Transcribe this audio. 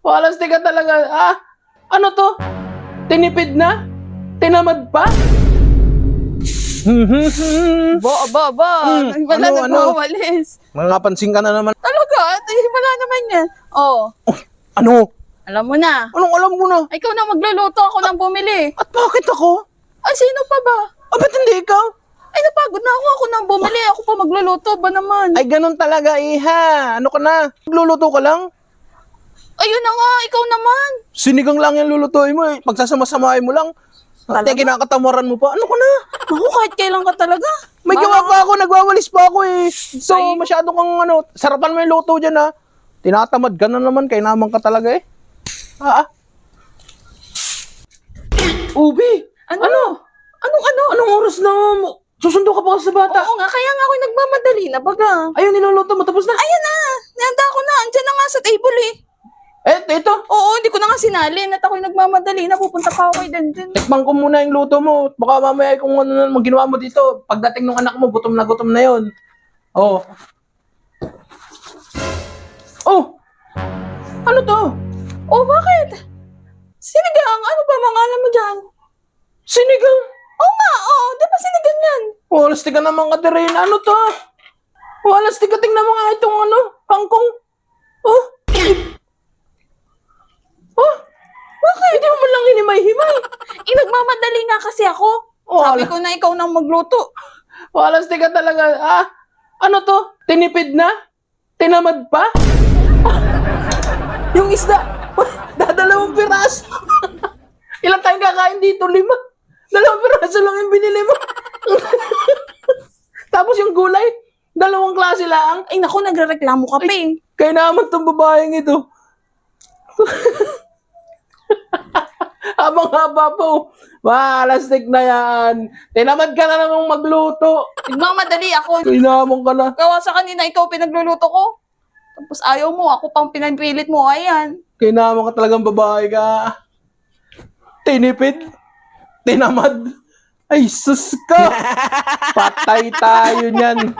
Walastik ka talaga. Ah, ano to? Tinipid na? Tinamad pa? Ba, wala ano? nagwawalis. Makapansin ka na naman. Talaga, wala naman yan. Oh, Ano? alam mo na. Anong alam mo na? Ay, ikaw na magluluto, ako nang bumili. At bakit ako? Ay, sino pa ba? Ah, ba't hindi ikaw? Ay, napagod na ako nang bumili. Ako pa magluluto ba naman? Ay, ganun talaga, iha. Ano ka na? Magluluto ka lang? Ayun na nga, ikaw naman. Sinigang lang yung lulutuin mo eh. Pagsasama-samahin mo lang. Ate, kinakatamaran mo pa. Ano ka na? Ako, kahit kailan ka talaga. May gawa pa ako, nagwawalis pa ako eh. So, masyado kang ano, sarapan mo yung luto dyan ha. Tinatamad ka na naman, kay naman ka talaga eh. Ubi! Ano? Anong oras na? Susundo ka pa sa bata? Oo nga, kaya nga ako nagmamadali na baga. Ayun, niluluto mo, tapos na. Ayan na, nihanda ko na. Andyan na nga sa table eh. Ito. Oo, hindi ko na nga sinalin at ako'y nagmamadali na. Pupunta pa ako kay Denden. Tikman ko muna yung luto mo. Baka mamaya kung ano na ginawa mo dito. Pagdating ng anak mo, gutom na yun. Oh. Oh! Ano to? Oh, bakit? Sinigang, ano ba mga alam mo dyan? Sinigang! Oo nga, oo. Di ba sinigang yan? Walas ka naman ka, Terena. Ano to? Walas ka, tingnan mo nga itong ano, kangkong. Oh! Oh! Bakit? Hindi mo man lang hinimay-himay. Nagmamadali nga kasi ako. Oh, Sabi ko na ikaw nang magluto. Walas ka talaga. Ah, ano to? Tinipid na? Tinamad pa? Yung isda, dadalawang piraso. Ilan tayong kakain dito? 5. 2 piraso lang yung binili mo. Tapos yung gulay, 2 klase lang. Ay naku, nagrereklamo ka pa eh. Kaya naman tong babaeng ito. Habang-haba po. Malastik na yan. Tinamad ka na namang magluto. Nagmamadali ako. Tinamon ka na. Gawa sa kanina, ikaw pinagluluto ko. Tapos ayaw mo, ako pang pinagpilit mo. Ayan. Kaya naman ka talagang babae ka. Tinipid. Tinamad. Ay, sus ka. Patay tayo niyan.